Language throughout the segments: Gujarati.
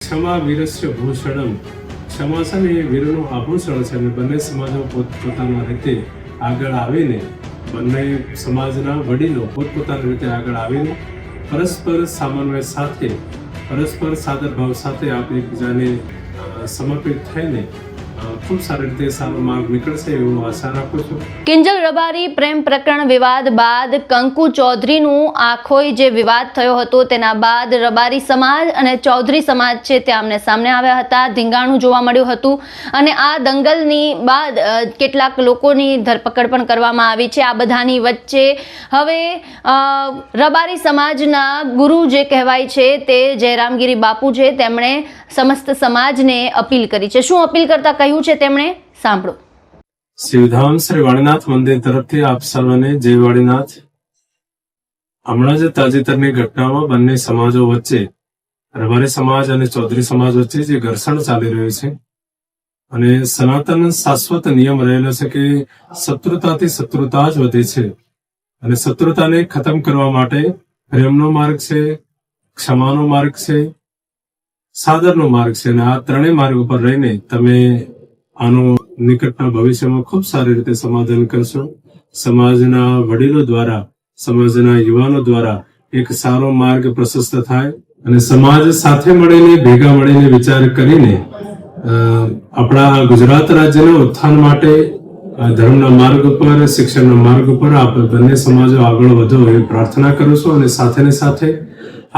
ક્ષમા વીરસ્ય ભૂષણમ, ક્ષમા છે ને એ વીરનું આભૂષણ છે અને બંને સમાજો પોતપોતાના રીતે આગળ આવીને, બંને સમાજના વડીલો પોતપોતાની રીતે આગળ આવીને પરસ્પર સામન્વય સાથે, પરસ્પર સાદર ભાવ સાથે આપણે એકબીજાને સમર્પિત થઈને ખૂબ સારી રીતે સારો માર્ગ નીકળશે એવું આશા રાખું છું. કિંજલ રબારી પ્રેમ પ્રકરણ વિવાદ બાદ કંકુ ચૌધરીનું આખોય જે વિવાદ થયો હતો તેના બાદ રબારી સમાજ અને ચૌધરી સમાજ છે તે આમને સામને આવ્યા હતા. ધીંગાણું જોવા મળ્યું હતું અને આ દંગલની બાદ કેટલાક લોકોની ધરપકડ પણ કરવામાં આવી છે. આ બધાની વચ્ચે હવે રબારી સમાજના ગુરુ જે કહેવાય છે તે જયરામગીરી બાપુ છે, તેમણે સમસ્ત સમાજને અપીલ કરી છે. શું અપીલ કરતા કહ્યું છે તેમણે, સાંભળો. શિવધામ શ્રી વાણીનાથ મંદિર તરફથી આપ સર્વને જય વાણીનાથ. હમણાં જ તાજેતરની ઘટનામાં બંને સમાજો વચ્ચે, રબારી સમાજ અને ચૌધરી સમાજ વચ્ચે જે ઘર્ષણ ચાલી રહ્યું છે અને સનાતન શાશ્વત નિયમ રહેલો છે કે શત્રુતાથી શત્રુતા જ વધે છે અને શત્રુતાને ખતમ કરવા માટે પ્રેમનો માર્ગ છે, ક્ષમાનો માર્ગ છે, સાદરનો માર્ગ છે અને આ ત્રણેય માર્ગ ઉપર રહીને તમે આનું નિકટના ભવિષ્યમાં ખૂબ સારી રીતે સમાધાન કરશો. સમાજના વડીલો દ્વારા, સમાજના યુવાનો દ્વારા એક સારો માર્ગ પ્રશસ્ત થાય અને સમાજ સાથે મળીને, ભેગા મળીને વિચાર કરીને આપણા ગુજરાત રાજ્યના ઉત્થાન માટે ધર્મના માર્ગ ઉપર, શિક્ષણના માર્ગ ઉપર આપ બંને સમાજો આગળ વધો એવી પ્રાર્થના કરું છું અને સાથે ને સાથે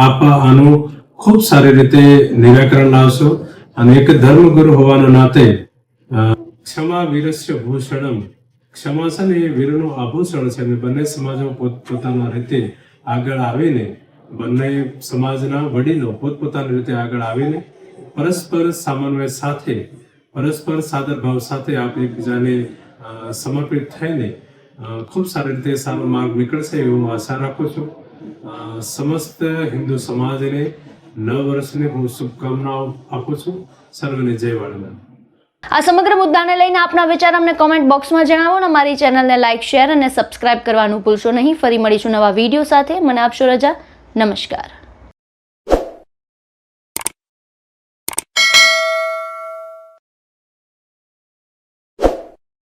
આપ આનું ખૂબ સારી રીતે નિરાકરણ લાવશો અને એક ધર્મગુરુ હોવાના નાતે ક્ષમા વીરસ્ય ભૂષણમ, ક્ષમા છે ને એ વીરનું આભૂષણ છે અને બંને સમાજો પોતપોતાના રીતે આગળ આવીને, બંને સમાજના વડીલો પોતપોતાની રીતે આગળ આવીને પરસ્પર સામન્વય સાથે, પરસ્પર સાદર ભાવ સાથે આપણે એકબીજાને સમર્પિત થઈને ખૂબ સારી રીતે સારો માર્ગ નીકળશે એવું આશા રાખું છું. સમસ્ત હિન્દુ સમાજને નવ વર્ષની હું શુભકામનાઓ આપું છું. સર્વને જય વાણીનાથ. આ સમગ્ર મુદ્દાને લઈને આપના વિચાર અમને કોમેન્ટ બોક્સમાં જણાવો અને અમારી ચેનલને લાઇક, શેર અને સબસ્ક્રાઇબ કરવાનું ભૂલશો નહીં. ફરી મળીશું નવા વિડીયો સાથે. મને આપશો રજા. નમસ્કાર.